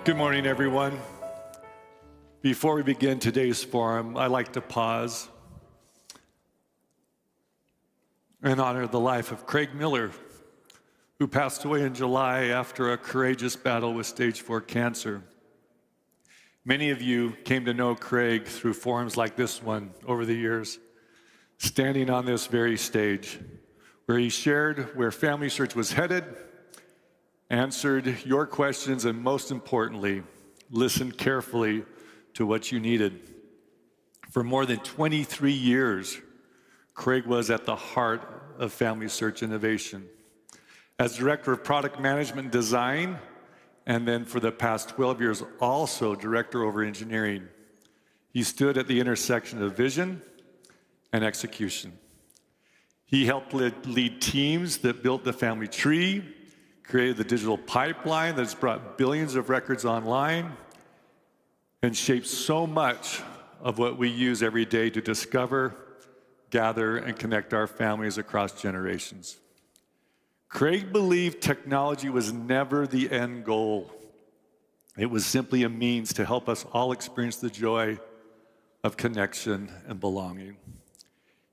Good morning, everyone. Before we begin today's forum, I'd like to pause and honor the life of Craig Miller, who passed away in July after a courageous battle with stage 4 cancer. Many of you came to know Craig through forums like this one over the years, standing on this very stage, where he shared where FamilySearch was headed, answered your questions, and most importantly, listened carefully to what you needed. For more than 23 years, Craig was at the heart of FamilySearch innovation. As Director of Product Management and Design, and then for the past 12 years, also Director over Engineering, he stood at the intersection of vision and execution. He helped lead teams that built the family tree, created the digital pipeline that's brought billions of records online, and shaped so much of what we use every day to discover, gather, and connect our families across generations. Craig believed technology was never the end goal. It was simply a means to help us all experience the joy of connection and belonging.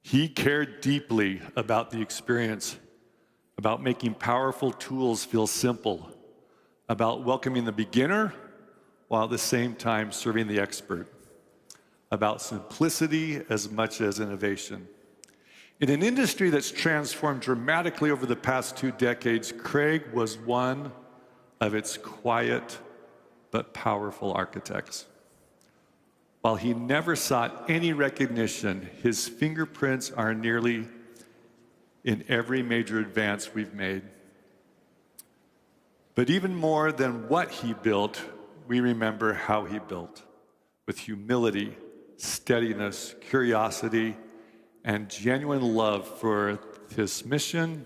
He cared deeply about the experience, about making powerful tools feel simple, about welcoming the beginner while at the same time serving the expert, about simplicity as much as innovation. In an industry that's transformed dramatically over the past 2 decades, Craig was one of its quiet but powerful architects. While he never sought any recognition, his fingerprints are nearly in every major advance we've made. But even more than what he built, we remember how he built, with humility, steadiness, curiosity, and genuine love for his mission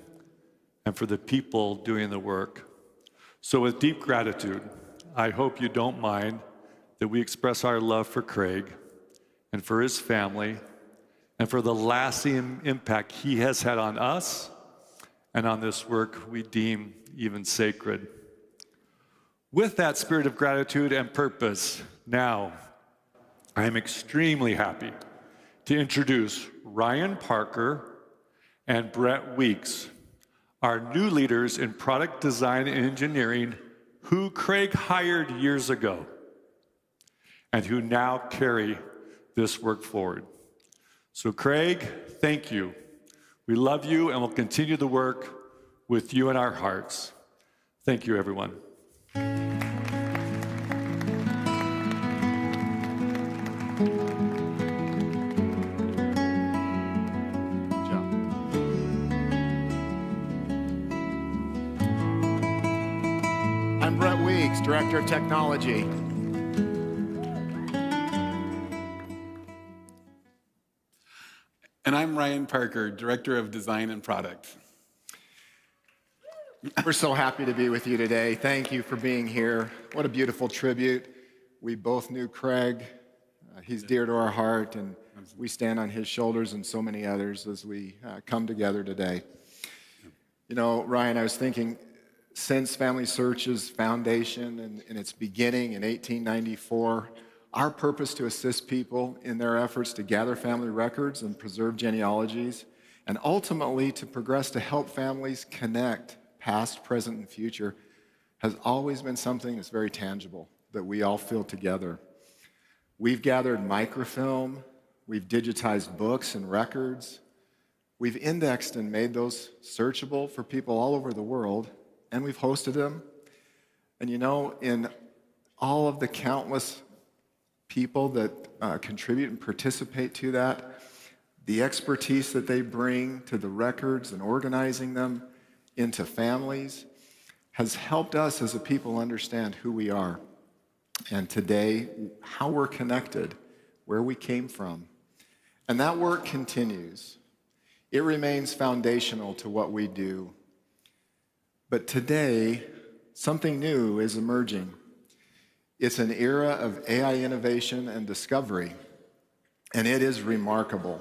and for the people doing the work. So with deep gratitude, I hope you don't mind that we express our love for Craig and for his family and for the lasting impact he has had on us and on this work we deem even sacred. With that spirit of gratitude and purpose, now I am extremely happy to introduce Ryan Parker and Brett Weeks, our new leaders in product design and engineering, who Craig hired years ago and who now carry this work forward. So Craig, thank you. We love you and will continue the work with you in our hearts. Thank you, everyone. I'm Brett Weeks, Director of Technology. And I'm Ryan Parker, Director of Design and Product. We're so happy to be with you today. Thank you for being here. What a beautiful tribute. We both knew Craig. He's dear to our heart, and we stand on his shoulders and so many others as we come together today. You know, Ryan, I was thinking, since FamilySearch's foundation and in its beginning in 1894, our purpose to assist people in their efforts to gather family records and preserve genealogies, and ultimately to progress to help families connect past, present, and future, has always been something that's very tangible, that we all feel together. We've gathered microfilm, we've digitized books and records, we've indexed and made those searchable for people all over the world, and we've hosted them. And you know, in all of the countless people that contribute and participate to that, the expertise that they bring to the records and organizing them into families has helped us as a people understand who we are, and today, how we're connected, where we came from. And that work continues. It remains foundational to what we do. But today, something new is emerging. It's an era of AI innovation and discovery, and it is remarkable.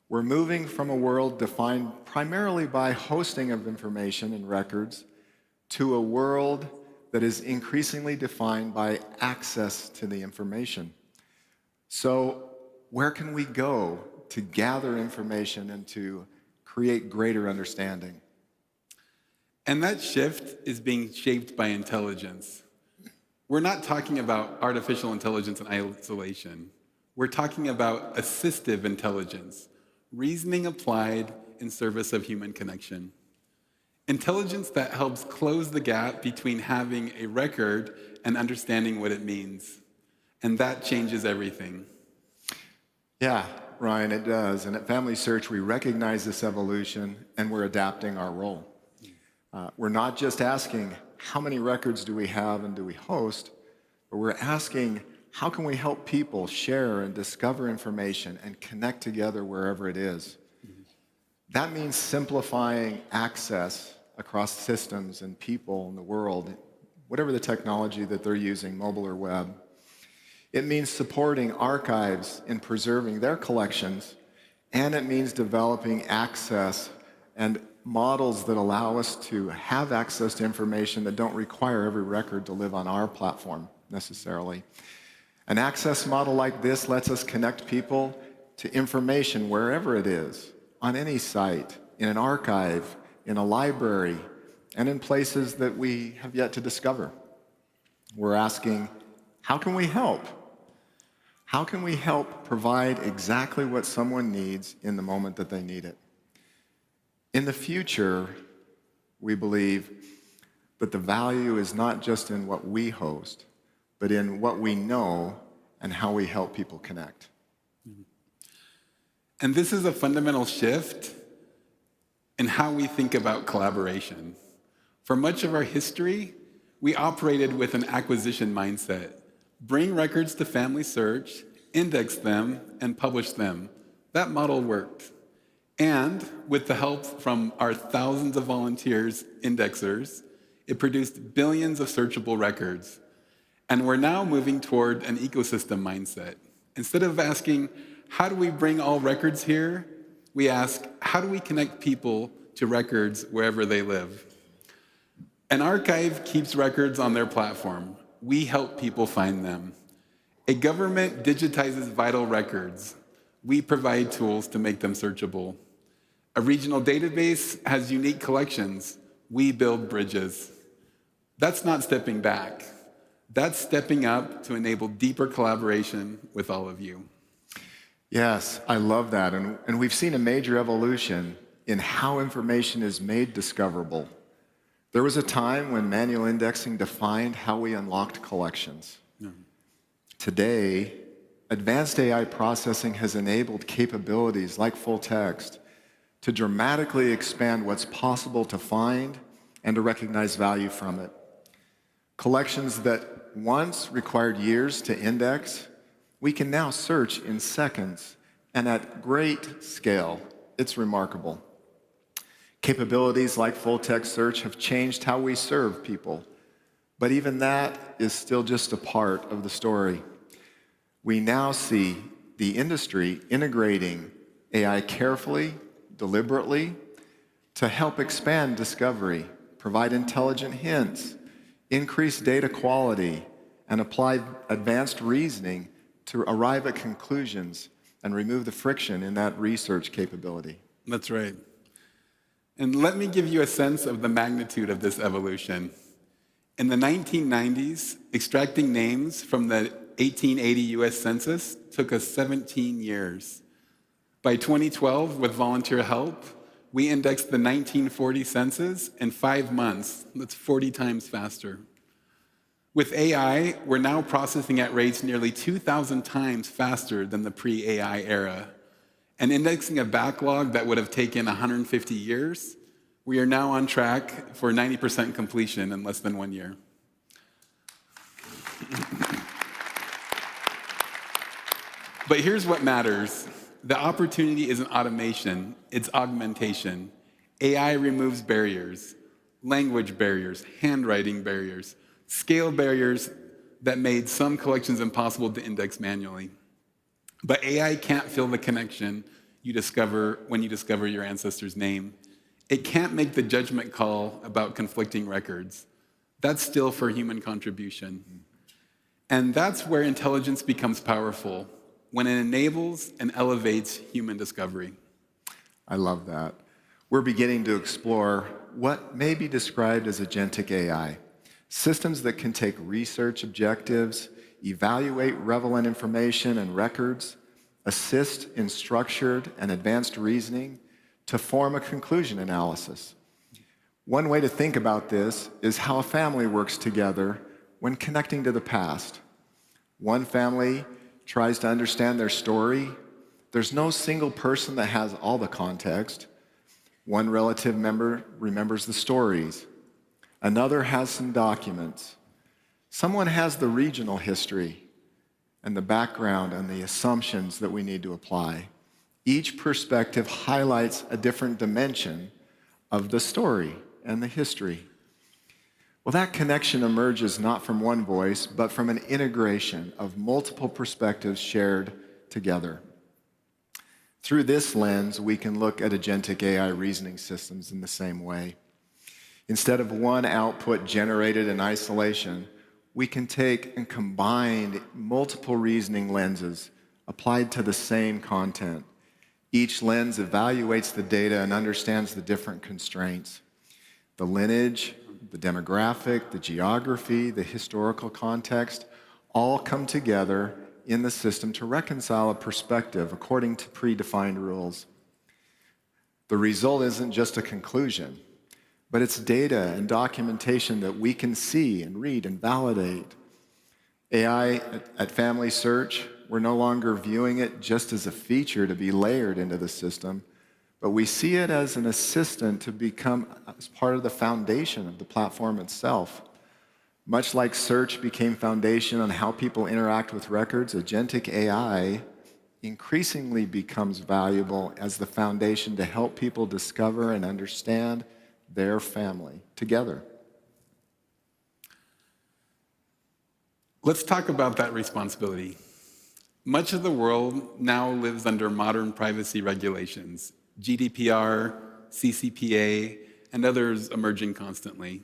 We're moving from a world defined primarily by hosting of information and records to a world that is increasingly defined by access to the information. So where can we go to gather information and to create greater understanding? And that shift is being shaped by intelligence. We're not talking about artificial intelligence in isolation. We're talking about assistive intelligence, reasoning applied in service of human connection. Intelligence that helps close the gap between having a record and understanding what it means. And that changes everything. Yeah, Ryan, it does. And at FamilySearch, we recognize this evolution and we're adapting our role. We're not just asking, how many records do we have and do we host? But we're asking, how can we help people share and discover information and connect together wherever it is? That means simplifying access across systems and people in the world, whatever the technology that they're using, mobile or web. It means supporting archives in preserving their collections, and it means developing access and models that allow us to have access to information that don't require every record to live on our platform necessarily. An access model like this lets us connect people to information wherever it is, on any site, in an archive, in a library, and in places that we have yet to discover. We're asking, how can we help? How can we help provide exactly what someone needs in the moment that they need it? In the future, we believe that the value is not just in what we host, but in what we know and how we help people connect. And this is a fundamental shift in how we think about collaboration. For much of our history, we operated with an acquisition mindset. Bring records to FamilySearch, index them, and publish them. That model worked. And with the help from our thousands of volunteers, indexers, it produced billions of searchable records. And we're now moving toward an ecosystem mindset. Instead of asking, how do we bring all records here? We ask, how do we connect people to records wherever they live? An archive keeps records on their platform. We help people find them. A government digitizes vital records. We provide tools to make them searchable. A regional database has unique collections. We build bridges. That's not stepping back. That's stepping up to enable deeper collaboration with all of you. Yes, I love that. And we've seen a major evolution in how information is made discoverable. There was a time when manual indexing defined how we unlocked collections. Today, advanced AI processing has enabled capabilities like full text to dramatically expand what's possible to find and to recognize value from it. Collections that once required years to index, we can now search in seconds and at great scale. It's remarkable. Capabilities like full text search have changed how we serve people, but even that is still just a part of the story. We now see the industry integrating AI carefully, deliberately, to help expand discovery, provide intelligent hints, increase data quality, and apply advanced reasoning to arrive at conclusions and remove the friction in that research capability. That's right. And let me give you a sense of the magnitude of this evolution. In the 1990s, extracting names from the 1880 US Census took us 17 years. By 2012, with volunteer help, we indexed the 1940 census in 5 months. That's 40 times faster. With AI, we're now processing at rates nearly 2,000 times faster than the pre-AI era. And indexing a backlog that would have taken 150 years, we are now on track for 90% completion in less than 1 year. But here's what matters. The opportunity isn't automation, it's augmentation. AI removes barriers, language barriers, handwriting barriers, scale barriers that made some collections impossible to index manually. But AI can't feel the connection you discover when you discover your ancestor's name. It can't make the judgment call about conflicting records. That's still for human contribution. And that's where intelligence becomes powerful, when it enables and elevates human discovery. I love that. We're beginning to explore what may be described as agentic AI, systems that can take research objectives, evaluate relevant information and records, assist in structured and advanced reasoning to form a conclusion analysis. One way to think about this is how a family works together when connecting to the past. One family tries to understand their story. There's no single person that has all the context. One relative member remembers the stories. Another has some documents. Someone has the regional history and the background and the assumptions that we need to apply. Each perspective highlights a different dimension of the story and the history. Well, that connection emerges not from one voice, but from an integration of multiple perspectives shared together. Through this lens, we can look at agentic AI reasoning systems in the same way. Instead of one output generated in isolation, we can take and combine multiple reasoning lenses applied to the same content. Each lens evaluates the data and understands the different constraints. The lineage, the demographic, the geography, the historical context, all come together in the system to reconcile a perspective according to predefined rules. The result isn't just a conclusion, but it's data and documentation that we can see and read and validate. AI at FamilySearch, we're no longer viewing it just as a feature to be layered into the system, but we see it as an assistant to become as part of the foundation of the platform itself. Much like search became foundation on how people interact with records, agentic AI increasingly becomes valuable as the foundation to help people discover and understand their family together. Let's talk about that responsibility. Much of the world now lives under modern privacy regulations, GDPR, CCPA, and others emerging constantly.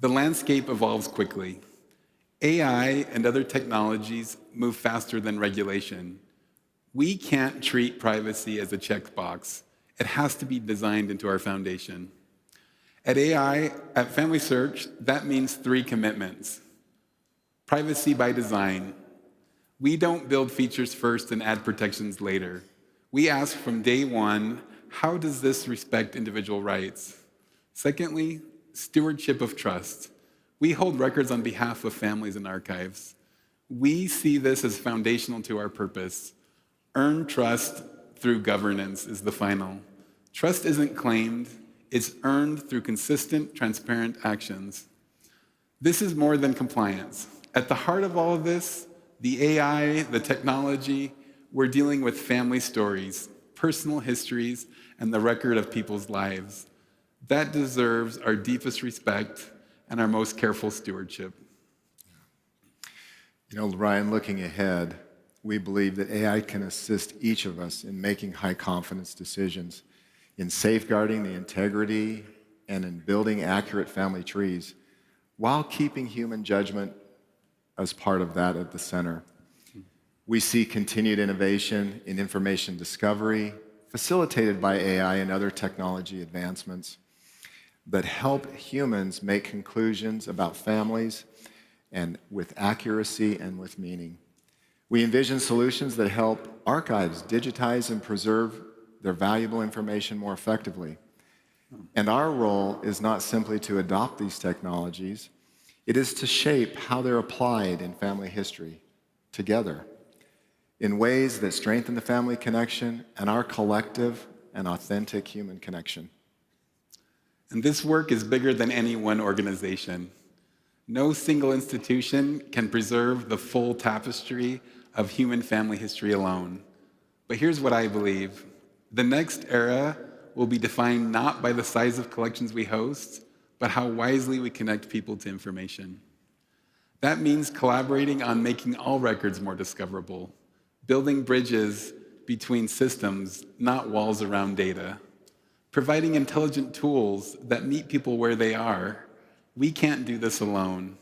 The landscape evolves quickly. AI and other technologies move faster than regulation. We can't treat privacy as a checkbox. It has to be designed into our foundation. At FamilySearch, that means 3 commitments. Privacy by design. We don't build features first and add protections later. We ask from day one, how does this respect individual rights? Secondly, stewardship of trust. We hold records on behalf of families and archives. We see this as foundational to our purpose. Earn trust through governance is the final. Trust isn't claimed, it's earned through consistent, transparent actions. This is more than compliance. At the heart of all of this, the AI, the technology, we're dealing with family stories, personal histories, and the record of people's lives. That deserves our deepest respect and our most careful stewardship. You know, Ryan, looking ahead, we believe that AI can assist each of us in making high-confidence decisions, in safeguarding the integrity, and in building accurate family trees, while keeping human judgment as part of that at the center. We see continued innovation in information discovery, facilitated by AI and other technology advancements that help humans make conclusions about families and with accuracy and with meaning. We envision solutions that help archives digitize and preserve their valuable information more effectively. And our role is not simply to adopt these technologies, it is to shape how they're applied in family history together in ways that strengthen the family connection and our collective and authentic human connection. And this work is bigger than any one organization. No single institution can preserve the full tapestry of human family history alone. But here's what I believe. The next era will be defined not by the size of collections we host, but how wisely we connect people to information. That means collaborating on making all records more discoverable, building bridges between systems, not walls around data, providing intelligent tools that meet people where they are, We can't do this alone.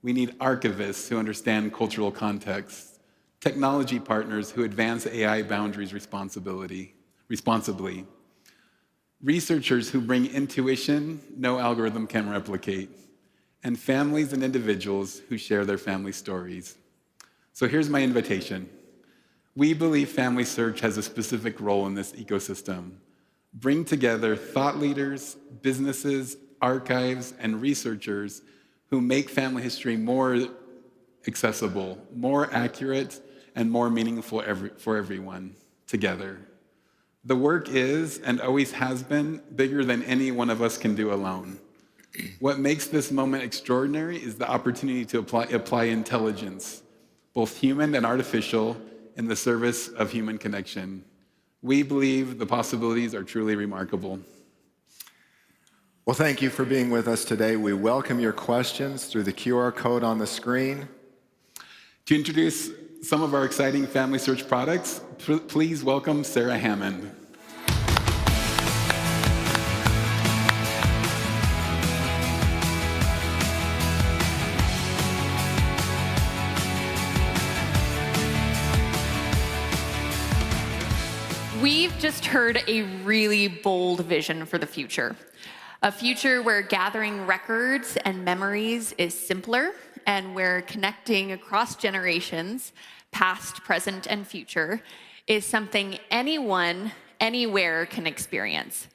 We need archivists who understand cultural context, technology partners who advance AI boundaries responsibly, researchers who bring intuition no algorithm can replicate, and families and individuals who share their family stories. So here's my invitation. We believe FamilySearch has a specific role in this ecosystem. Bring together thought leaders, businesses, archives, and researchers who make family history more accessible, more accurate, and more meaningful for everyone together. The work is, and always has been, bigger than any one of us can do alone. What makes this moment extraordinary is the opportunity to apply intelligence, both human and artificial, in the service of human connection. We believe the possibilities are truly remarkable. Well, thank you for being with us today. We welcome your questions through the QR code on the screen. To introduce some of our exciting FamilySearch products, please welcome Sarah Hammond. We've just heard a really bold vision for the future. A future where gathering records and memories is simpler, and where connecting across generations, past, present, and future, is something anyone, anywhere can experience.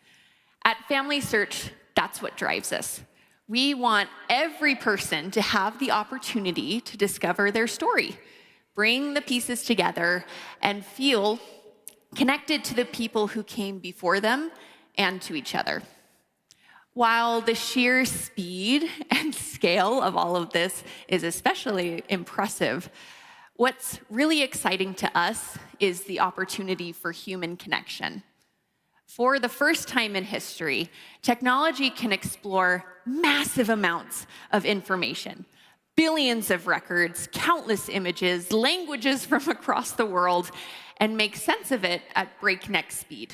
At FamilySearch, that's what drives us. We want every person to have the opportunity to discover their story, bring the pieces together, and feel connected to the people who came before them and to each other. While the sheer speed and scale of all of this is especially impressive, what's really exciting to us is the opportunity for human connection. For the first time in history, technology can explore massive amounts of information, billions of records, countless images, languages from across the world, and make sense of it at breakneck speed.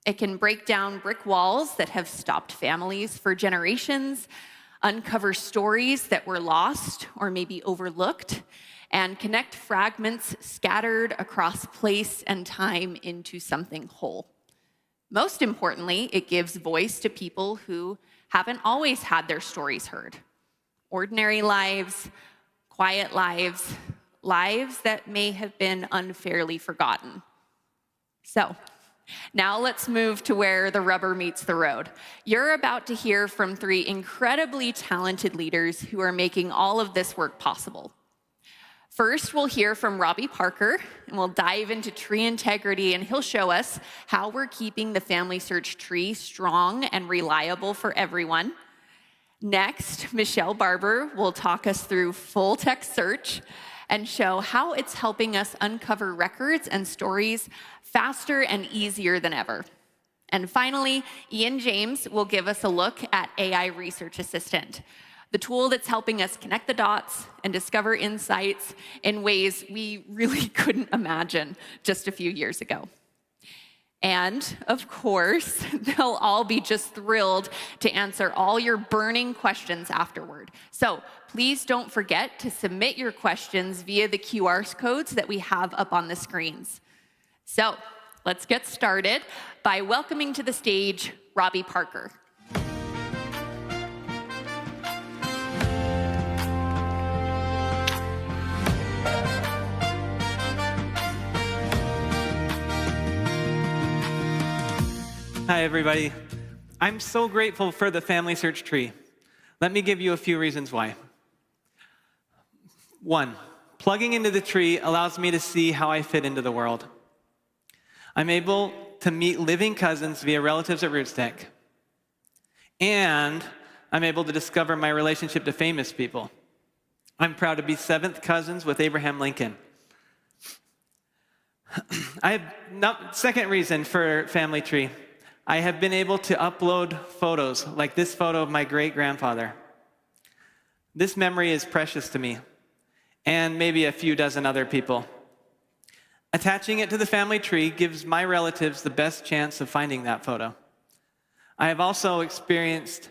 It can break down brick walls that have stopped families for generations, uncover stories that were lost or maybe overlooked, and connect fragments scattered across place and time into something whole. Most importantly, it gives voice to people who haven't always had their stories heard. Ordinary lives, quiet lives, lives that may have been unfairly forgotten. So, now let's move to where the rubber meets the road. You're about to hear from 3 incredibly talented leaders who are making all of this work possible. First, we'll hear from Robbie Parker, and we'll dive into tree integrity, and he'll show us how we're keeping the FamilySearch tree strong and reliable for everyone. Next, Michelle Barber will talk us through full text search and show how it's helping us uncover records and stories faster and easier than ever. And finally, Ian James will give us a look at AI Research Assistant, the tool that's helping us connect the dots and discover insights in ways we really couldn't imagine just a few years ago. And, of course, they'll all be just thrilled to answer all your burning questions afterward. So please don't forget to submit your questions via the QR codes that we have up on the screens. So let's get started by welcoming to the stage Robbie Parker. Hi, everybody. I'm so grateful for the FamilySearch tree. Let me give you a few reasons why. 1, plugging into the tree allows me to see how I fit into the world. I'm able to meet living cousins via relatives at Rootstack. And I'm able to discover my relationship to famous people. I'm proud to be 7th cousins with Abraham Lincoln. Second reason for Family Tree. I have been able to upload photos, like this photo of my great-grandfather. This memory is precious to me, and maybe a few dozen other people. Attaching it to the family tree gives my relatives the best chance of finding that photo. I have also experienced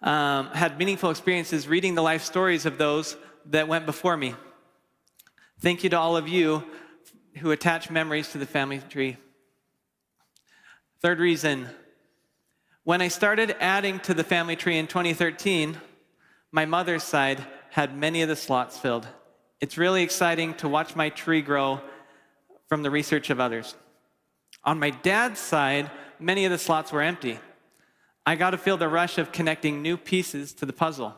had meaningful experiences reading the life stories of those that went before me. Thank you to all of you who attach memories to the family tree. Third reason, when I started adding to the family tree in 2013, my mother's side had many of the slots filled. It's really exciting to watch my tree grow from the research of others. On my dad's side, many of the slots were empty. I got to feel the rush of connecting new pieces to the puzzle.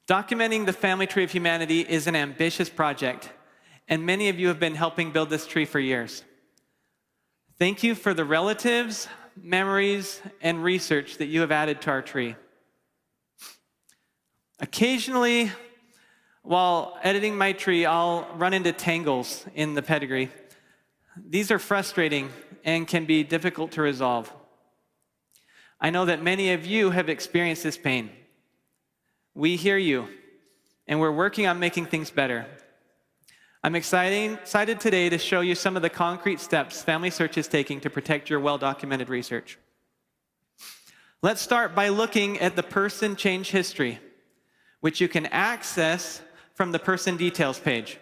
Documenting the family tree of humanity is an ambitious project, and many of you have been helping build this tree for years. Thank you for the relatives, memories, and research that you have added to our tree. Occasionally, while editing my tree, I'll run into tangles in the pedigree. These are frustrating and can be difficult to resolve. I know that many of you have experienced this pain. We hear you, and we're working on making things better. I'm excited today to show you some of the concrete steps FamilySearch is taking to protect your well-documented research. Let's start by looking at the person change history, which you can access from the person details page.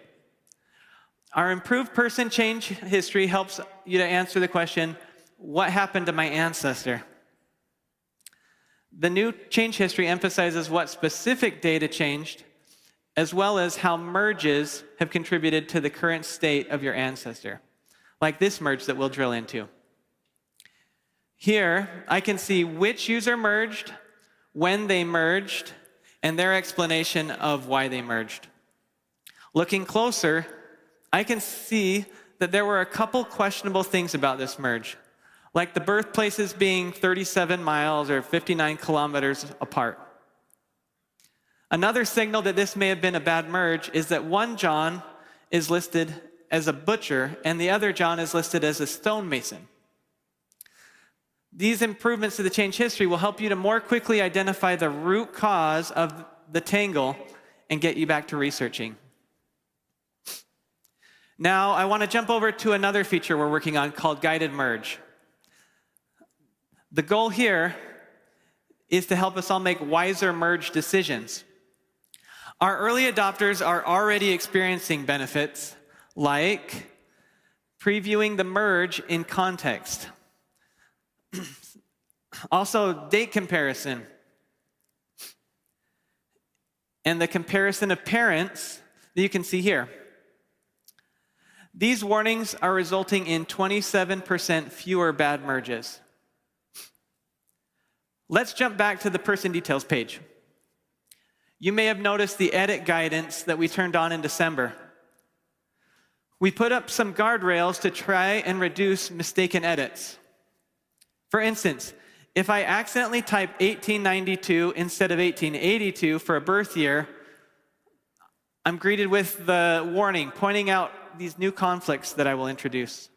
Our improved person change history helps you to answer the question, what happened to my ancestor? The new change history emphasizes what specific data changed, as well as how merges have contributed to the current state of your ancestor, like this merge that we'll drill into. Here, I can see which user merged, when they merged, and their explanation of why they merged. Looking closer, I can see that there were a couple questionable things about this merge, like the birthplaces being 37 miles or 59 kilometers apart. Another signal that this may have been a bad merge is that one John is listed as a butcher and the other John is listed as a stonemason. These improvements to the change history will help you to more quickly identify the root cause of the tangle and get you back to researching. Now, I want to jump over to another feature we're working on called guided merge. The goal here is to help us all make wiser merge decisions. Our early adopters are already experiencing benefits like previewing the merge in context. Also, date comparison. And the comparison of parents that you can see here. These warnings are resulting in 27% fewer bad merges. Let's jump back to the person details page. You may have noticed the edit guidance that we turned on in December. We put up some guardrails to try and reduce mistaken edits. For instance, if I accidentally type 1892 instead of 1882 for a birth year, I'm greeted with the warning pointing out these new conflicts that I will introduce.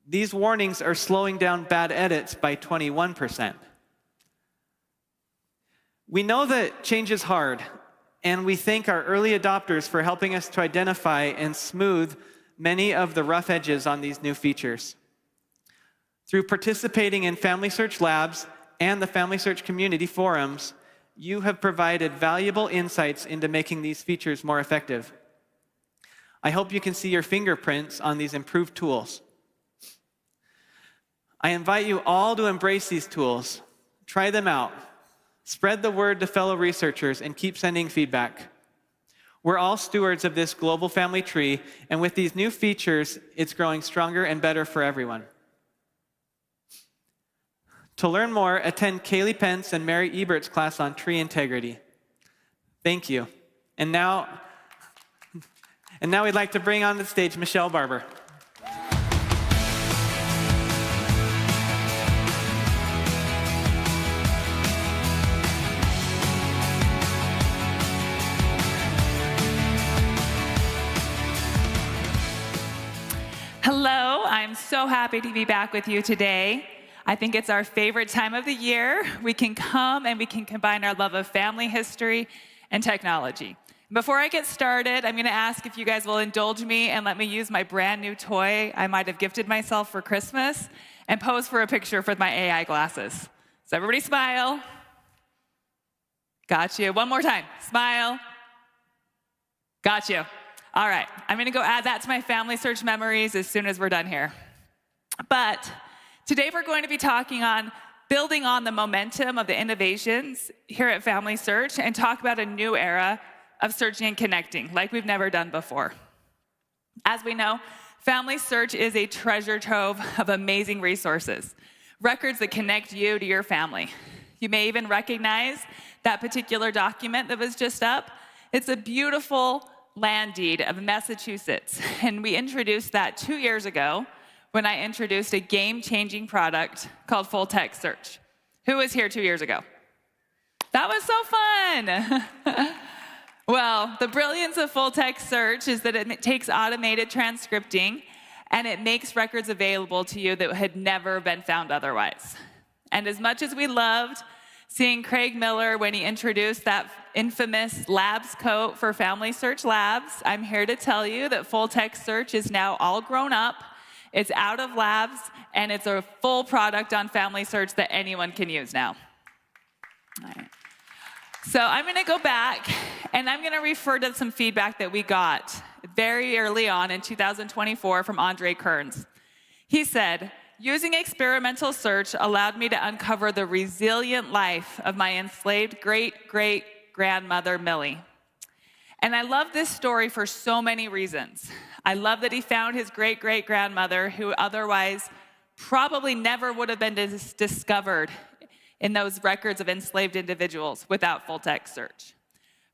These warnings are slowing down bad edits by 21%. We know that change is hard, and we thank our early adopters for helping us to identify and smooth many of the rough edges on these new features. Through participating in FamilySearch Labs and the FamilySearch community forums, you have provided valuable insights into making these features more effective. I hope you can see your fingerprints on these improved tools. I invite you all to embrace these tools. Try them out. Spread the word to fellow researchers and keep sending feedback. We're all stewards of this global family tree, and with these new features, it's growing stronger and better for everyone. To learn more, attend Kaylee Pence and Mary Ebert's class on tree integrity. Thank you. And now we'd like to bring on the stage Michelle Barber. Hello, I'm so happy to be back with you today. I think it's our favorite time of the year. We can come and we can combine our love of family history and technology. Before I get started, I'm going to ask if you guys will indulge me and let me use my brand new toy I might have gifted myself for Christmas and pose for a picture with my AI glasses. So everybody smile. Got you. One more time. Smile. Got you. All right. I'm going to go add that to my FamilySearch memories as soon as we're done here. But today we're going to be talking on building on the momentum of the innovations here at FamilySearch and talk about a new era of searching and connecting like we've never done before. As we know, FamilySearch is a treasure trove of amazing resources, records that connect you to your family. You may even recognize that particular document that was just up. It's a beautiful land deed of Massachusetts, and we introduced that 2 years ago when I introduced a game-changing product called full text search. Who was here 2 years ago? That was so fun. Well, the brilliance of full text search is that it takes automated transcripting and it makes records available to you that had never been found otherwise. And as much as we loved seeing Craig Miller when he introduced that infamous Labs coat for FamilySearch Labs, I'm here to tell you that full text search is now all grown up. It's out of Labs, and it's a full product on FamilySearch that anyone can use now. All right. So I'm going to go back, and I'm going to refer to some feedback that we got very early on in 2024 from Andre Kearns. He said, using experimental search allowed me to uncover the resilient life of my enslaved great-great-grandmother, Millie. And I love this story for so many reasons. I love that he found his great-great-grandmother, who otherwise probably never would have been discovered in those records of enslaved individuals without full text search.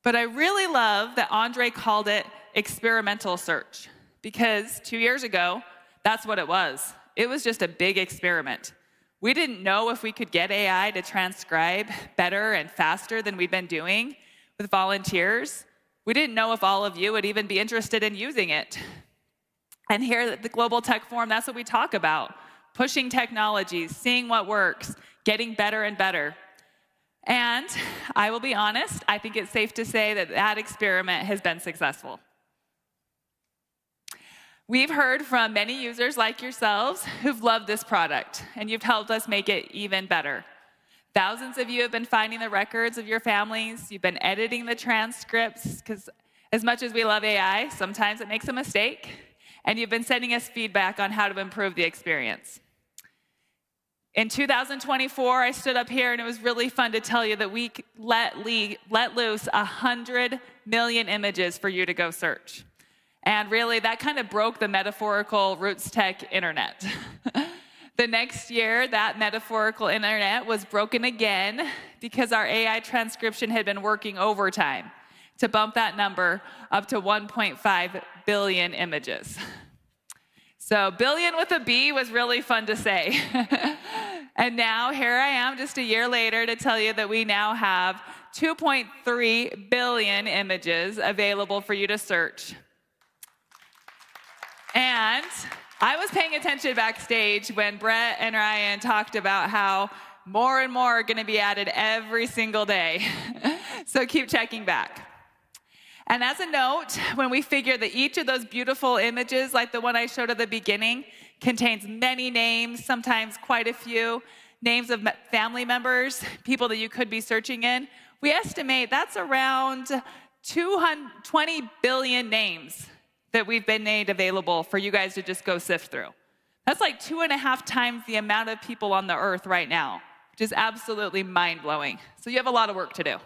But I really love that Andre called it experimental search, because 2 years ago, that's what it was. It was just a big experiment. We didn't know if we could get AI to transcribe better and faster than we've been doing with volunteers. We didn't know if all of you would even be interested in using it. And here at the Global Tech Forum, that's what we talk about. Pushing technologies, seeing what works, getting better and better. And I will be honest, I think it's safe to say that that experiment has been successful. We've heard from many users like yourselves who've loved this product, and you've helped us make it even better. Thousands of you have been finding the records of your families. You've been editing the transcripts, because as much as we love AI, sometimes it makes a mistake. And you've been sending us feedback on how to improve the experience. In 2024, I stood up here, and it was really fun to tell you that we let loose 100 million images for you to go search. And really, that kind of broke the metaphorical Roots Tech internet. The next year, that metaphorical internet was broken again because our AI transcription had been working overtime to bump that number up to 1.5 billion images. So billion with a B was really fun to say. And now here I am just a year later to tell you that we now have 2.3 billion images available for you to search. And I was paying attention backstage when Brett and Ryan talked about how more and more are going to be added every single day. So keep checking back. And as a note, when we figure that each of those beautiful images, like the one I showed at the beginning, contains many names, sometimes quite a few, names of family members, people that you could be searching in, we estimate that's around 20 billion names that we've been made available for you guys to just go sift through. That's like 2.5 times the amount of people on the earth right now, which is absolutely mind-blowing. So you have a lot of work to do.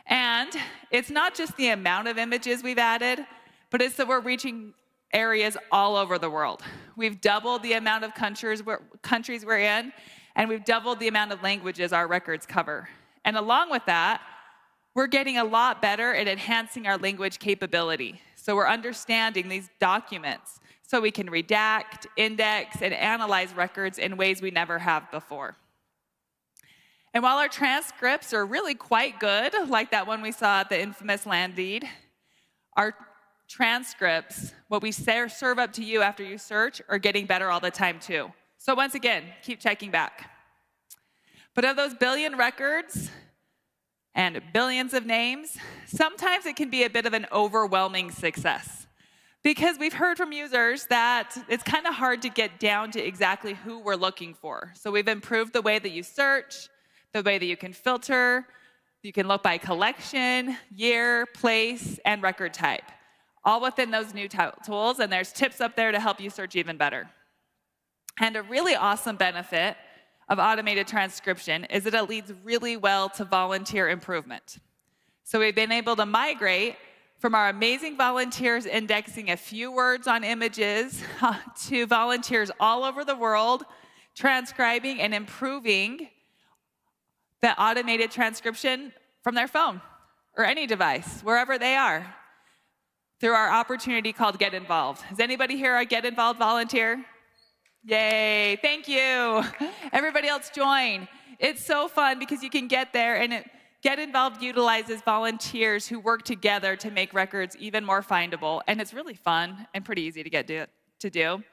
And it's not just the amount of images we've added, but it's that we're reaching areas all over the world. We've doubled the amount of countries we're in, and we've doubled the amount of languages our records cover. And along with that, we're getting a lot better at enhancing our language capability. So we're understanding these documents so we can redact, index, and analyze records in ways we never have before. And while our transcripts are really quite good, like that one we saw at the infamous land deed, our transcripts, what we serve up to you after you search, are getting better all the time too. So once again, keep checking back. But of those billion records and billions of names, sometimes it can be a bit of an overwhelming success. because we've heard from users that it's kind of hard to get down to exactly who we're looking for. So we've improved the way that you search, the way that you can filter. You can look by collection, year, place, and record type, all within those new tools, and there's tips up there to help you search even better. And a really awesome benefit of automated transcription is that it leads really well to volunteer improvement. So we've been able to migrate from our amazing volunteers indexing a few words on images to volunteers all over the world transcribing and improving the automated transcription from their phone or any device, wherever they are, through our opportunity called Get Involved. Is anybody here a Get Involved volunteer? Yay, thank you. Everybody else join. It's so fun because you can get there, and Get Involved utilizes volunteers who work together to make records even more findable, and it's really fun and pretty easy to do.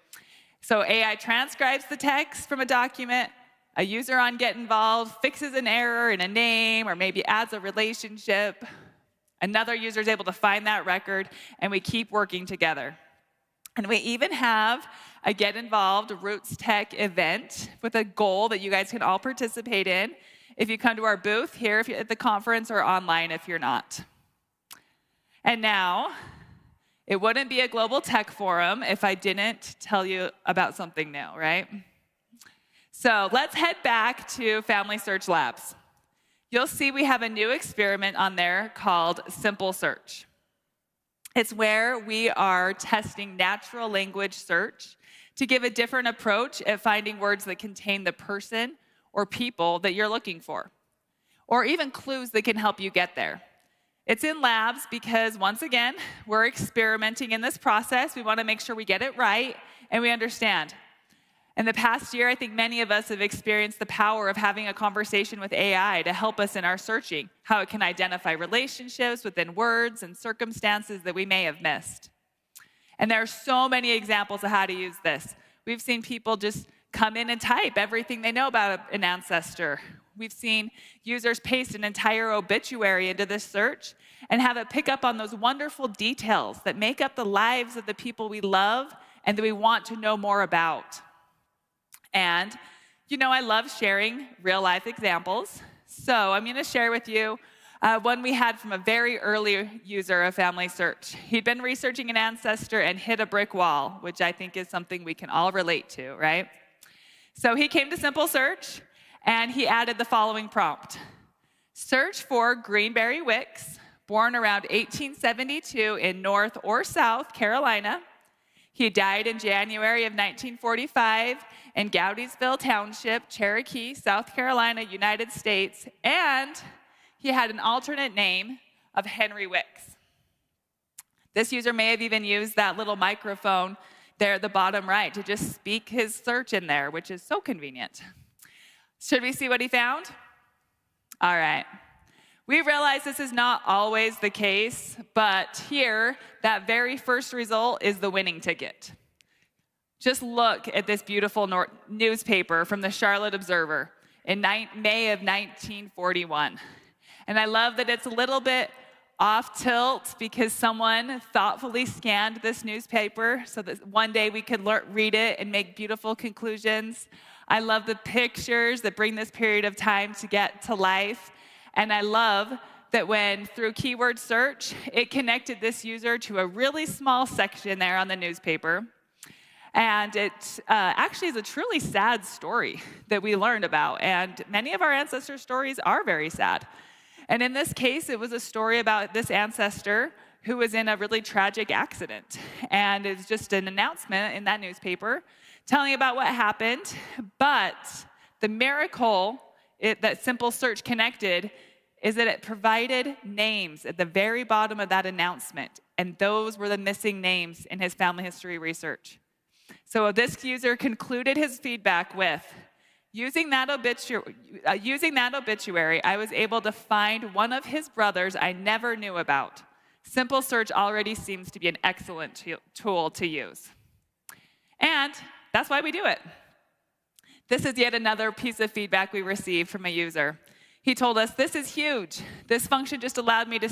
So AI transcribes the text from a document. A user on Get Involved fixes an error in a name or maybe adds a relationship. Another user is able to find that record, and we keep working together. And we even have a Get Involved Roots Tech event with a goal that you guys can all participate in if you come to our booth here if you're at the conference or online if you're not. And now, it wouldn't be a Global Tech Forum if I didn't tell you about something new, right? So let's head back to FamilySearch Labs. You'll see we have a new experiment on there called Simple Search. It's where we are testing natural language search to give a different approach at finding words that contain the person or people that you're looking for, or even clues that can help you get there. It's in labs because, once again, we're experimenting in this process. We want to make sure we get it right and we understand. In the past year, I think many of us have experienced the power of having a conversation with AI to help us in our searching, how it can identify relationships within words and circumstances that we may have missed. And there are so many examples of how to use this. We've seen people just come in and type everything they know about an ancestor. We've seen users paste an entire obituary into this search and have it pick up on those wonderful details that make up the lives of the people we love and that we want to know more about. And, you know, I love sharing real-life examples. So I'm going to share with you one we had from a very early user of FamilySearch. He'd been researching an ancestor and hit a brick wall, which I think is something we can all relate to, right? So he came to Simple Search, and he added the following prompt. Search for Greenberry Wicks, born around 1872 in North or South Carolina. He died in January of 1945 in Gowdiesville Township, Cherokee, South Carolina, United States, and he had an alternate name of Henry Wicks. This user may have even used that little microphone there at the bottom right to just speak his search in there, which is so convenient. Should we see what he found? All right. We realize this is not always the case, but here, that very first result is the winning ticket. Just look at this beautiful newspaper from the Charlotte Observer in May of 1941. And I love that it's a little bit off tilt because someone thoughtfully scanned this newspaper so that one day we could read it and make beautiful conclusions. I love the pictures that bring this period of time to get to life. And I love that when, through keyword search, it connected this user to a really small section there on the newspaper. And it actually is a truly sad story that we learned about. And many of our ancestor stories are very sad. And in this case, it was a story about this ancestor who was in a really tragic accident. And it's just an announcement in that newspaper telling about what happened. But the miracle that Simple Search connected is that it provided names at the very bottom of that announcement. And those were the missing names in his family history research. So this user concluded his feedback with, using that obituary, I was able to find one of his brothers I never knew about. Simple Search already seems to be an excellent tool to use. And that's why we do it. This is yet another piece of feedback we received from a user. He told us, this is huge. This function just allowed me to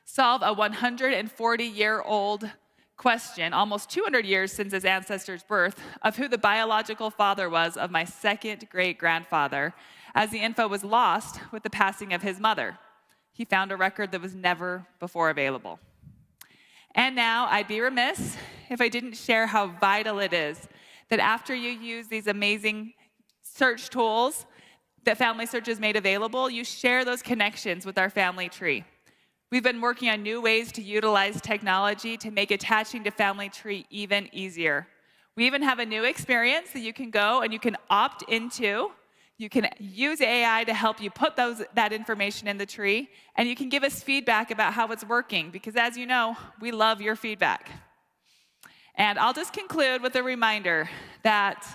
solve a 140-year-old question, almost 200 years since his ancestor's birth, of who the biological father was of my second great-grandfather, as the info was lost with the passing of his mother. He found a record that was never before available. And now, I'd be remiss if I didn't share how vital it is that after you use these amazing search tools that FamilySearch has made available, you share those connections with our family tree. We've been working on new ways to utilize technology to make attaching to family tree even easier. We even have a new experience that you can go and you can opt into. You can use AI to help you put that information in the tree, and you can give us feedback about how it's working, because as you know, we love your feedback. And I'll just conclude with a reminder that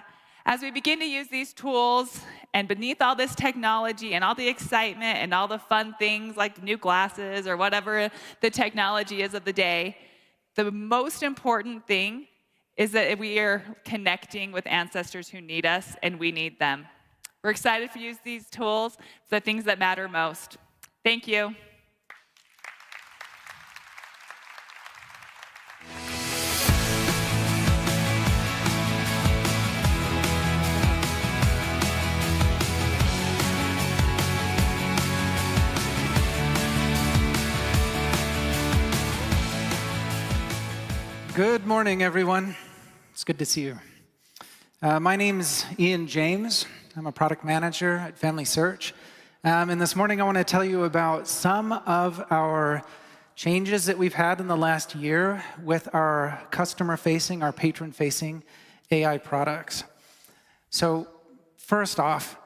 as we begin to use these tools, and beneath all this technology and all the excitement and all the fun things like new glasses or whatever the technology is of the day, the most important thing is that we are connecting with ancestors who need us, and we need them. We're excited to use these tools for the things that matter most. Thank you. Good morning, everyone. It's good to see you. My name's Ian James. I'm a product manager at FamilySearch. And this morning I want to tell you about some of our changes that we've had in the last year with our customer-facing, our patron-facing AI products. So first off,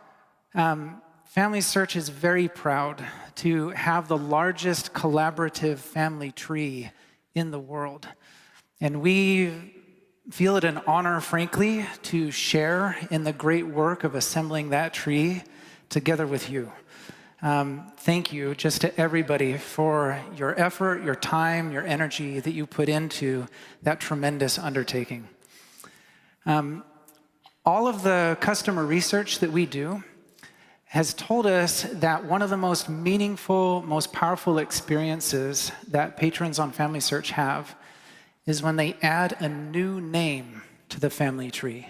FamilySearch is very proud to have the largest collaborative family tree in the world. And we feel it an honor, frankly, to share in the great work of assembling that tree together with you. Thank you just to everybody for your effort, your time, your energy that you put into that tremendous undertaking. All of the customer research that we do has told us that one of the most meaningful, most powerful experiences that patrons on FamilySearch have is when they add a new name to the family tree.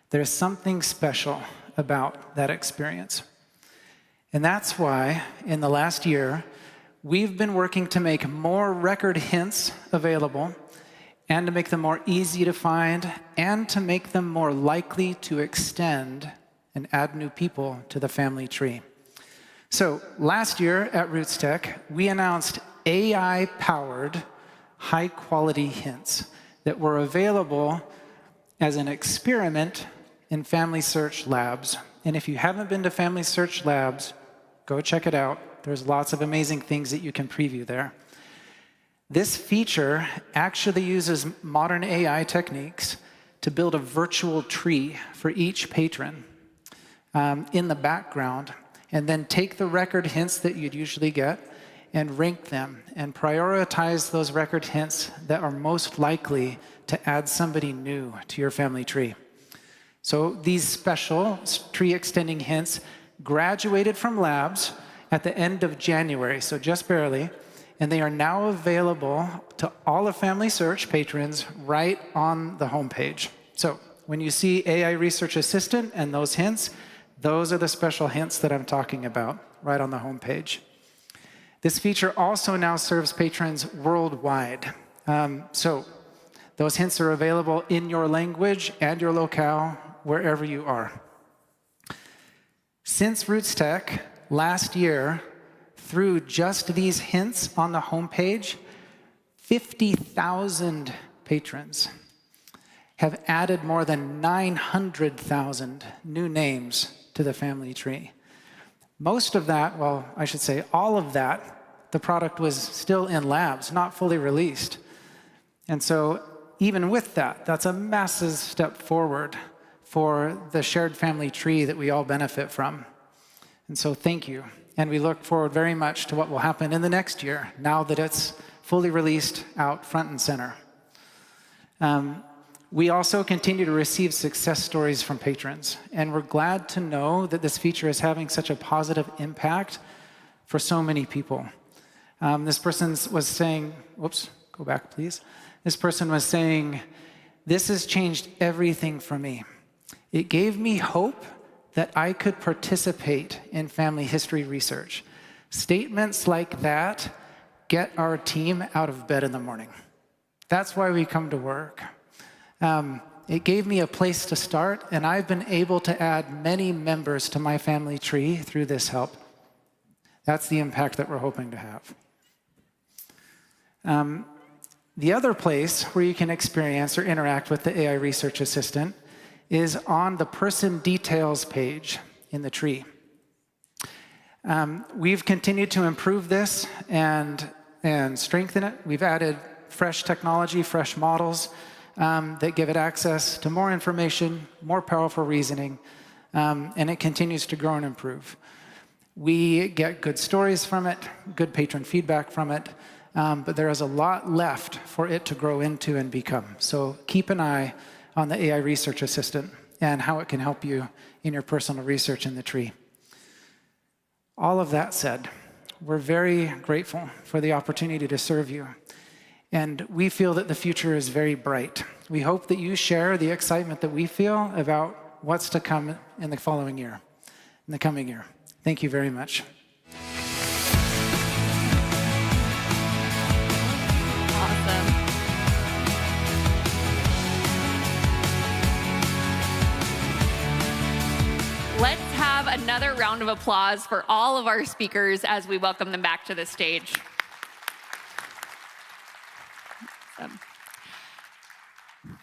There's something special about that experience. And that's why, in the last year, we've been working to make more record hints available, and to make them more easy to find, and to make them more likely to extend and add new people to the family tree. So last year at Roots Tech, we announced AI-powered high-quality hints that were available as an experiment in FamilySearch Labs. And if you haven't been to FamilySearch Labs, go check it out. There's lots of amazing things that you can preview there. This feature actually uses modern AI techniques to build a virtual tree for each patron in the background, and then take the record hints that you'd usually get and rank them and prioritize those record hints that are most likely to add somebody new to your family tree. So these special tree extending hints graduated from labs at the end of January, so just barely, and they are now available to all of FamilySearch patrons right on the homepage. So when you see AI Research Assistant and those hints, those are the special hints that I'm talking about right on the homepage. This feature also now serves patrons worldwide. So those hints are available in your language and your locale, wherever you are. Since Roots Tech, last year, through just these hints on the homepage, 50,000 patrons have added more than 900,000 new names to the family tree. Most of that, well, I should say all of that, the product was still in labs, not fully released. And so even with that, that's a massive step forward for the shared family tree that we all benefit from. And so thank you. And we look forward very much to what will happen in the next year, now that it's fully released out front and center. We also continue to receive success stories from patrons, and we're glad to know that this feature is having such a positive impact for so many people. This person was saying, whoops, Go back, please. This person was saying, "This has changed everything for me. It gave me hope that I could participate in family history research. Statements like that get our team out of bed in the morning. That's why we come to work. It gave me a place to start, and I've been able to add many members to my family tree through this help." That's the impact that we're hoping to have. The other place where you can experience or interact with the AI Research Assistant is on the person details page in the tree. We've continued to improve this and strengthen it. We've added fresh technology, fresh models that give it access to more information, more powerful reasoning, and it continues to grow and improve. We get good stories from it, good patron feedback from it, but there is a lot left for it to grow into and become. So keep an eye on the AI Research Assistant and how it can help you in your personal research in the tree. All of that said, we're very grateful for the opportunity to serve you, and we feel that the future is very bright. We hope that you share the excitement that we feel about what's to come in the coming year. Thank you very much. Let's have another round of applause for all of our speakers as we welcome them back to the stage.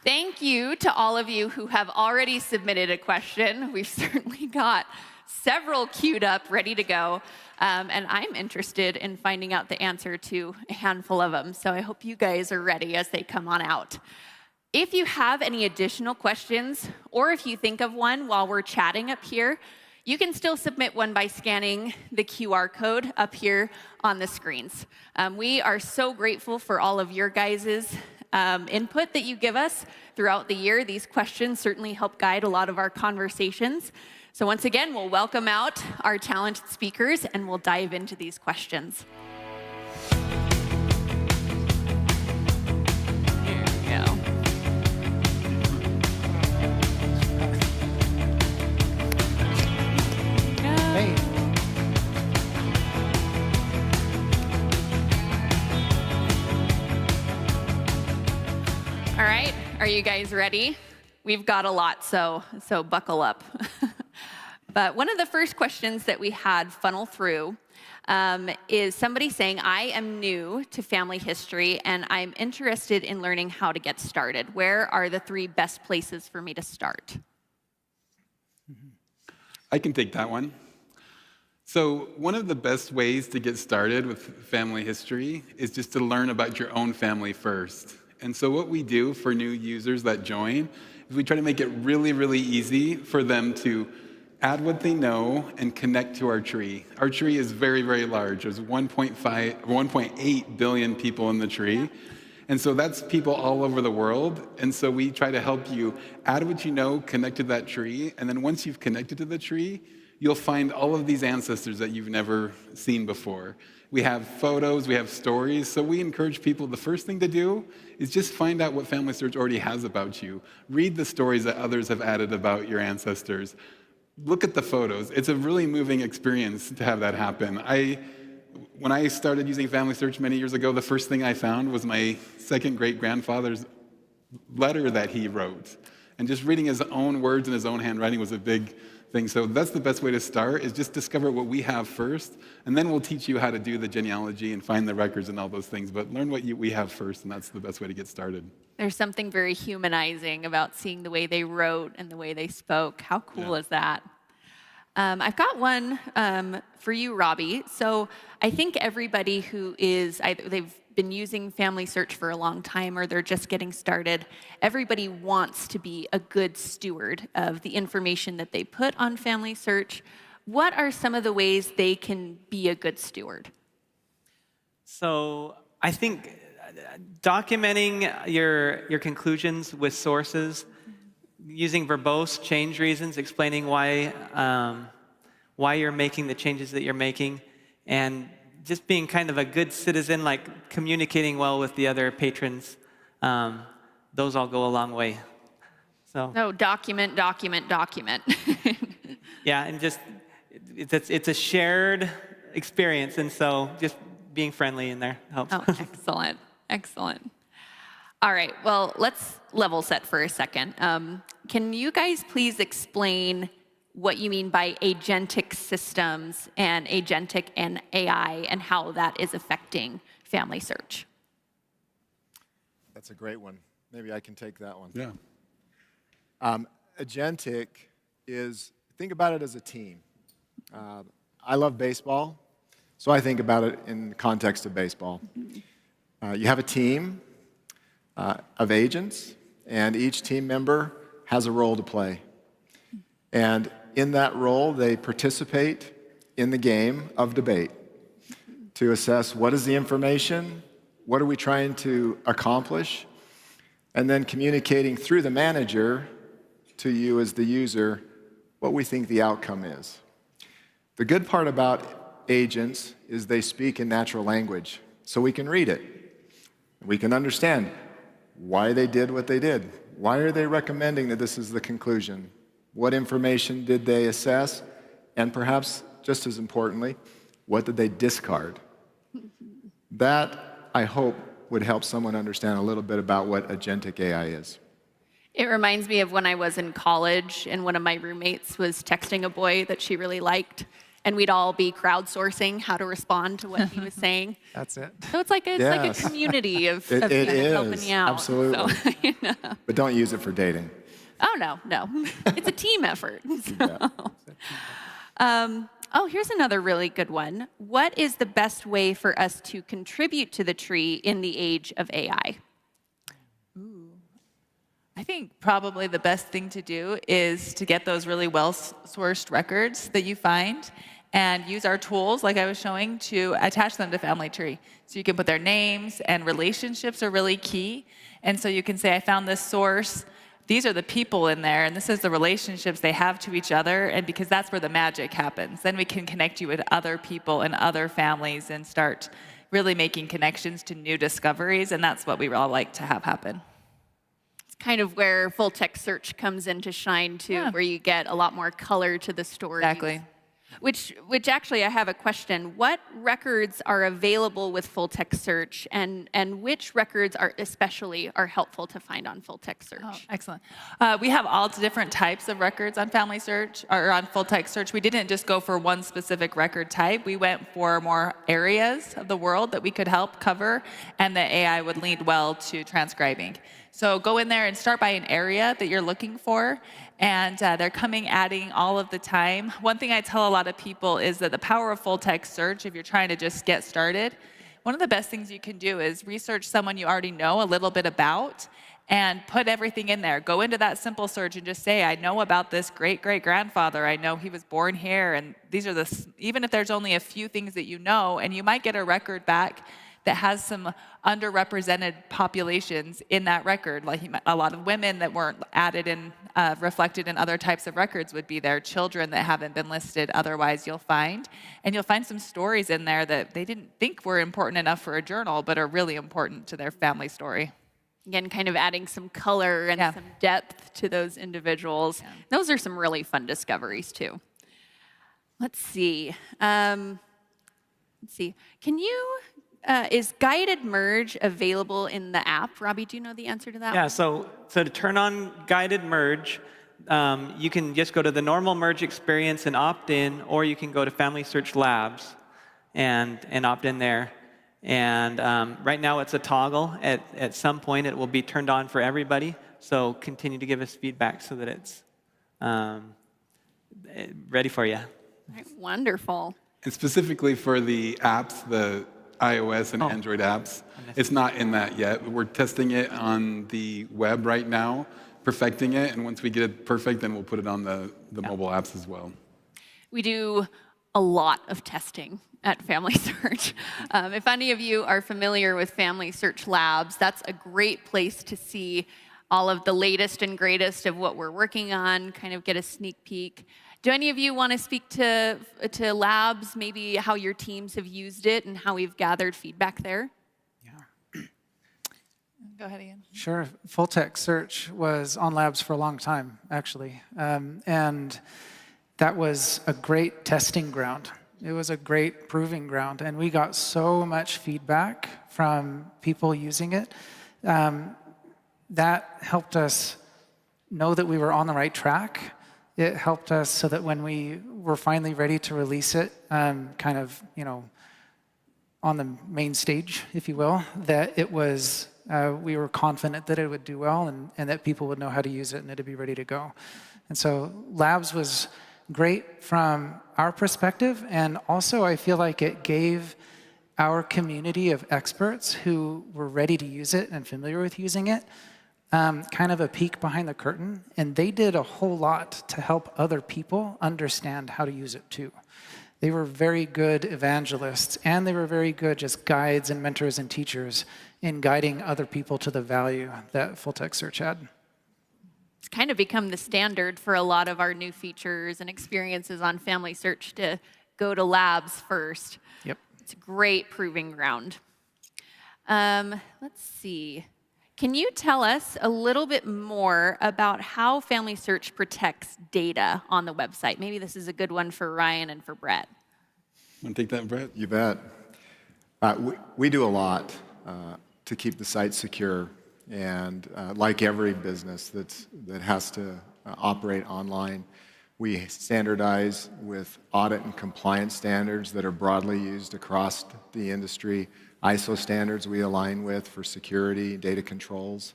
Thank you to all of you who have already submitted a question. We've certainly got several queued up, ready to go. And I'm interested in finding out the answer to a handful of them. So I hope you guys are ready as they come on out. If you have any additional questions, or if you think of one while we're chatting up here, you can still submit one by scanning the QR code up here on the screens. We are so grateful for all of your guys' input that you give us throughout the year. These questions certainly help guide a lot of our conversations. So once again, we'll welcome out our talented speakers and we'll dive into these questions. Hey. All right, are you guys ready? We've got a lot, so buckle up. But one of the first questions that we had funnel through is somebody saying, "I am new to family history and I'm interested in learning how to get started. Where are the 3 best places for me to start?" I can take that one. So one of the best ways to get started with family history is just to learn about your own family first. And so what we do for new users that join is we try to make it really, really easy for them to add what they know and connect to our tree. Our tree is very, very large. There's 1.8 billion people in the tree. And so that's people all over the world. And so we try to help you add what you know, connect to that tree. And then once you've connected to the tree, you'll find all of these ancestors that you've never seen before. We have photos, we have stories. So we encourage people, the first thing to do is just find out what FamilySearch already has about you. Read the stories that others have added about your ancestors. Look at the photos. It's a really moving experience to have that happen. When I started using FamilySearch many years ago, the first thing I found was my second great-grandfather's letter that he wrote. And just reading his own words in his own handwriting was a big thing. So that's the best way to start, is just discover what we have first, and then we'll teach you how to do the genealogy and find the records and all those things. But learn what we have first, and that's the best way to get started. There's something very humanizing about seeing the way they wrote and the way they spoke. How cool is that? I've got one for you, Robbie. So I think everybody who is, they've been using FamilySearch for a long time or they're just getting started, everybody wants to be a good steward of the information that they put on FamilySearch. What are some of the ways they can be a good steward? So I think documenting your conclusions with sources, using verbose change reasons, explaining why you're making the changes that you're making, and just being kind of a good citizen, like communicating well with the other patrons, those all go a long way. So document, document, document. yeah, and just it's a shared experience, and so just being friendly in there helps. Oh, excellent, excellent. All right, well, let's level set for a second. Can you guys please explain what you mean by agentic systems and agentic and AI and how that is affecting family search? That's a great one. Maybe I can take that one. Yeah. Agentic is, think about it as a team. I love baseball, so I think about it in the context of baseball. You have a team of agents, and each team member has a role to play. And in that role, they participate in the game of debate to assess what is the information, what are we trying to accomplish, and then communicating through the manager to you as the user what we think the outcome is. The good part about agents is they speak in natural language, so we can read it. We can understand why they did what they did. Why are they recommending that this is the conclusion? What information did they assess? And perhaps, just as importantly, what did they discard? That, I hope, would help someone understand a little bit about what agentic AI is. It reminds me of when I was in college and one of my roommates was texting a boy that she really liked, and we'd all be crowdsourcing how to respond to what he was saying. That's it. So it's like a community of people helping you out. Absolutely. So, you know. But don't use it for dating. Oh, no. It's a team effort. So. Here's another really good one. What is the best way for us to contribute to the tree in the age of AI? I think probably the best thing to do is to get those really well-sourced records that you find and use our tools, like I was showing, to attach them to Family Tree. So you can put their names, and relationships are really key. And so you can say, I found this source. These are the people in there, and this is the relationships they have to each other, and because that's where the magic happens. Then we can connect you with other people and other families and start really making connections to new discoveries, and that's what we all like to have happen. Kind of where full text search comes into shine too, where you get a lot more color to the stories. Exactly. Which actually I have a question. What records are available with full text search, and which records are helpful to find on full text search? Oh, excellent. We have all different types of records on Family Search or on full text search. We didn't just go for one specific record type. We went for more areas of the world that we could help cover, and the AI would lead well to transcribing. So go in there and start by an area that you're looking for, and they're adding all of the time. One thing I tell a lot of people is that the power of full text search, if you're trying to just get started, one of the best things you can do is research someone you already know a little bit about and put everything in there. Go into that simple search and just say, I know about this great-great-grandfather. I know he was born here, and these are even if there's only a few things that you know, and you might get a record back that has some underrepresented populations in that record. Like a lot of women that weren't added in, reflected in other types of records would be there. Children that haven't been listed otherwise you'll find. And you'll find some stories in there that they didn't think were important enough for a journal, but are really important to their family story. Again, kind of adding some color and some depth to those individuals. Yeah. Those are some really fun discoveries too. Let's see. Can you... is guided merge available in the app? Robbie, do you know the answer to that? Yeah, so to turn on guided merge, you can just go to the normal merge experience and opt in, or you can go to FamilySearch Labs and opt in there. And right now it's a toggle. At some point it will be turned on for everybody. So continue to give us feedback so that it's ready for you. All right, wonderful. And specifically for the apps, the iOS and Android apps, it's not in that yet. We're testing it on the web right now, perfecting it, and once we get it perfect, then we'll put it on the mobile apps as well. We do a lot of testing at FamilySearch. If any of you are familiar with FamilySearch Labs, that's a great place to see all of the latest and greatest of what we're working on, kind of get a sneak peek. Do any of you want to speak to labs, maybe how your teams have used it and how we've gathered feedback there? Yeah. Go ahead, Ian. Sure. Full text search was on Labs for a long time, actually. And that was a great testing ground. It was a great proving ground. And we got so much feedback from people using it. That helped us know that we were on the right track. It helped us so that when we were finally ready to release it, kind of, on the main stage, if you will, that it was, we were confident that it would do well and that people would know how to use it and it'd be ready to go. And so Labs was great from our perspective, and also I feel like it gave our community of experts who were ready to use it and familiar with using it kind of a peek behind the curtain, and they did a whole lot to help other people understand how to use it too. They were very good evangelists, and they were very good just guides and mentors and teachers in guiding other people to the value that full text search had. It's kind of become the standard for a lot of our new features and experiences on FamilySearch to go to Labs first. Yep. It's a great proving ground. Let's see. Can you tell us a little bit more about how FamilySearch protects data on the website? Maybe this is a good one for Ryan and for Brett. Want to take that, Brett? You bet. We do a lot to keep the site secure, and like every business that has to operate online, we standardize with audit and compliance standards that are broadly used across the industry. ISO standards we align with for security, data controls,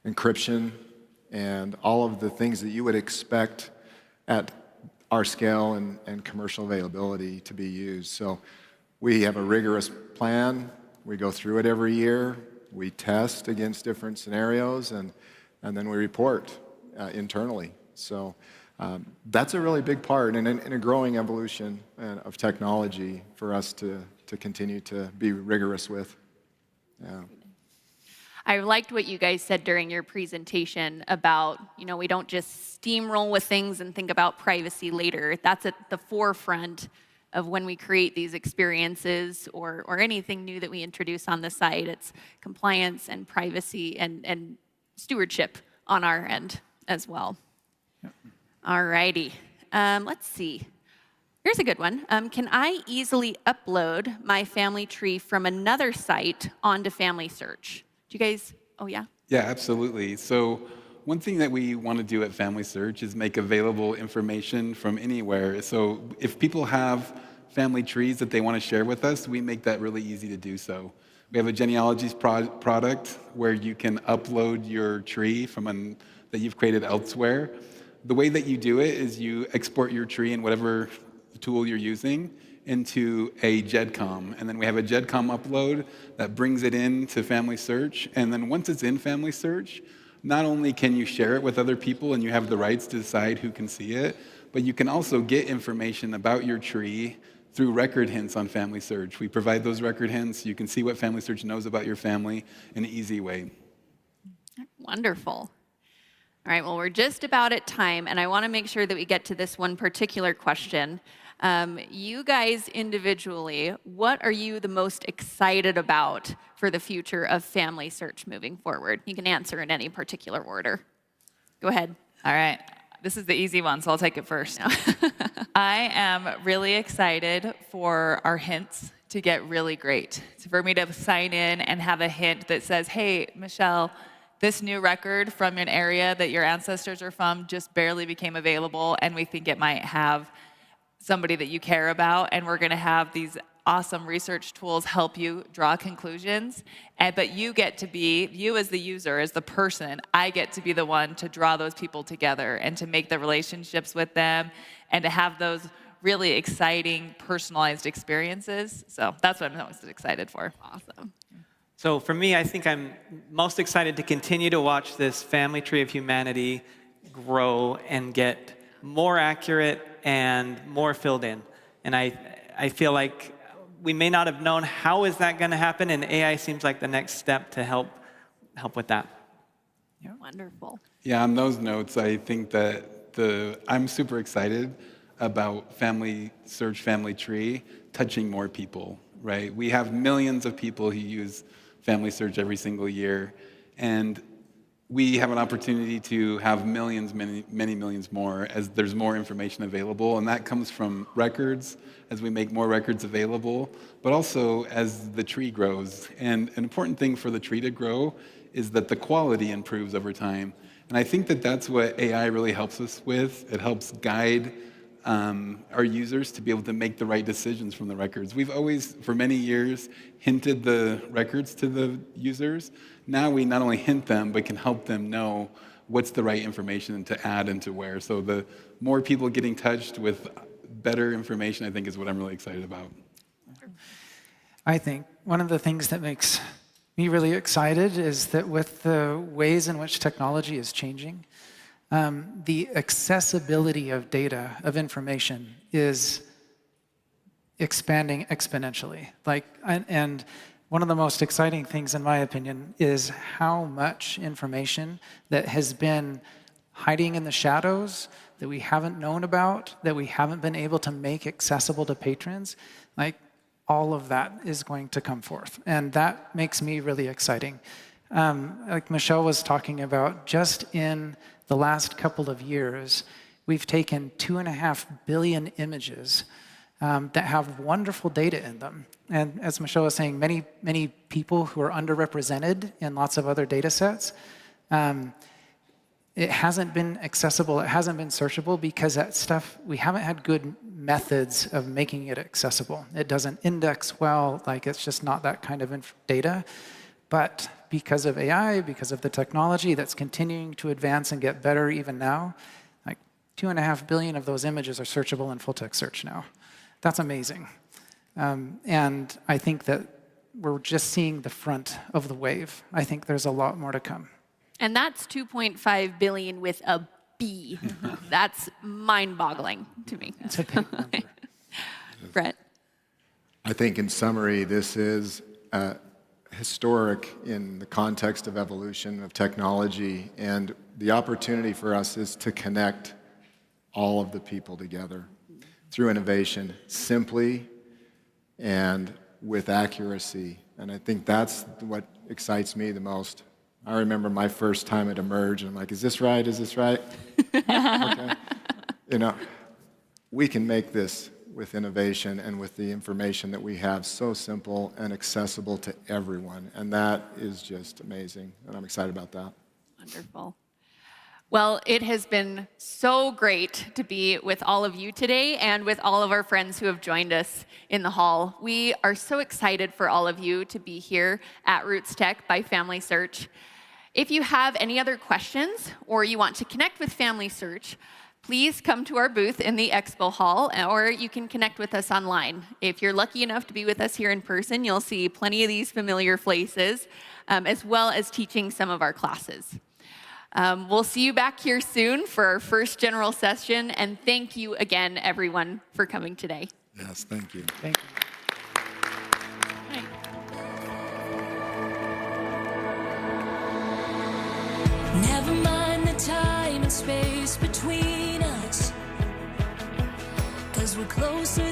encryption, and all of the things that you would expect at our scale and commercial availability to be used. So we have a rigorous plan. We go through it every year. We test against different scenarios, and then we report internally. So that's a really big part in a growing evolution of technology for us to continue to be rigorous with. Yeah. I liked what you guys said during your presentation about, we don't just steamroll with things and think about privacy later. That's at the forefront of when we create these experiences or anything new that we introduce on the site. It's compliance and privacy and stewardship on our end as well. Yep. All righty. Let's see. Here's a good one. Can I easily upload my family tree from another site onto FamilySearch? Do you guys, oh yeah? Yeah, absolutely. So one thing that we want to do at FamilySearch is make available information from anywhere. So if people have family trees that they want to share with us, we make that really easy to do so. We have a Genealogy product where you can upload your tree from that you've created elsewhere. The way that you do it is you export your tree in whatever tool you're using into a GEDCOM, and then we have a GEDCOM upload that brings it into FamilySearch, and then once it's in FamilySearch, not only can you share it with other people and you have the rights to decide who can see it, but you can also get information about your tree through record hints on FamilySearch. We provide those record hints. You can see what FamilySearch knows about your family in an easy way. Wonderful. All right, well, we're just about at time, and I want to make sure that we get to this one particular question. You guys individually, what are you the most excited about for the future of FamilySearch moving forward? You can answer in any particular order. Go ahead. All right. This is the easy one, so I'll take it first. I am really excited for our hints to get really great. So for me to sign in and have a hint that says, hey, Michelle, this new record from an area that your ancestors are from just barely became available, and we think it might have somebody that you care about, and we're going to have these awesome research tools help you draw conclusions. But you get to be, you as the user, as the person, I get to be the one to draw those people together and to make the relationships with them and to have those really exciting, personalized experiences. So that's what I'm most excited for. Awesome. So for me, I think I'm most excited to continue to watch this family tree of humanity grow and get more accurate and more filled in. And I feel like we may not have known how is that going to happen, and AI seems like the next step to help with that. Yeah. Wonderful. Yeah, on those notes, I think that I'm super excited about FamilySearch Family Tree touching more people, right? We have millions of people who use FamilySearch every single year, and we have an opportunity to have millions, many millions more as there's more information available, and that comes from records, as we make more records available, but also as the tree grows. And an important thing for the tree to grow is that the quality improves over time. And I think that that's what AI really helps us with. It helps guide our users to be able to make the right decisions from the records. We've always, for many years, hinted the records to the users. Now we not only hint them, but can help them know what's the right information to add and to where. So the more people getting touched with better information, I think, is what I'm really excited about. I think one of the things that makes me really excited is that with the ways in which technology is changing, the accessibility of data, of information, is expanding exponentially. And one of the most exciting things, in my opinion, is how much information that has been hiding in the shadows, that we haven't known about, that we haven't been able to make accessible to patrons, all of that is going to come forth. And that makes me really exciting. Like Michelle was talking about, just in the last couple of years, we've taken 2.5 billion images that have wonderful data in them. And as Michelle was saying, many people who are underrepresented in lots of other data sets, it hasn't been accessible, it hasn't been searchable because that stuff, we haven't had good methods of making it accessible. It doesn't index well, it's just not that kind of data. But because of AI, because of the technology that's continuing to advance and get better even now, 2.5 billion of those images are searchable in full text search now. That's amazing. And I think that we're just seeing the front of the wave. I think there's a lot more to come. And that's 2.5 billion with a B. That's mind-boggling to me. It's a big number. Brett? I think in summary, this is historic in the context of evolution of technology, and the opportunity for us is to connect all of the people together through innovation, simply and with accuracy. And I think that's what excites me the most. I remember my first time at Emerge, and I'm like, is this right? Is this right? Okay. We can make this with innovation and with the information that we have so simple and accessible to everyone. And that is just amazing. And I'm excited about that. Wonderful. Well, it has been so great to be with all of you today and with all of our friends who have joined us in the hall. We are so excited for all of you to be here at Roots Tech by FamilySearch. If you have any other questions or you want to connect with FamilySearch, please come to our booth in the expo hall, or you can connect with us online. If you're lucky enough to be with us here in person, you'll see plenty of these familiar faces, as well as teaching some of our classes. We'll see you back here soon for our first general session, and thank you again, everyone, for coming today. Yes, thank you. Thank you. Never mind the time and space between us, 'cause we're closer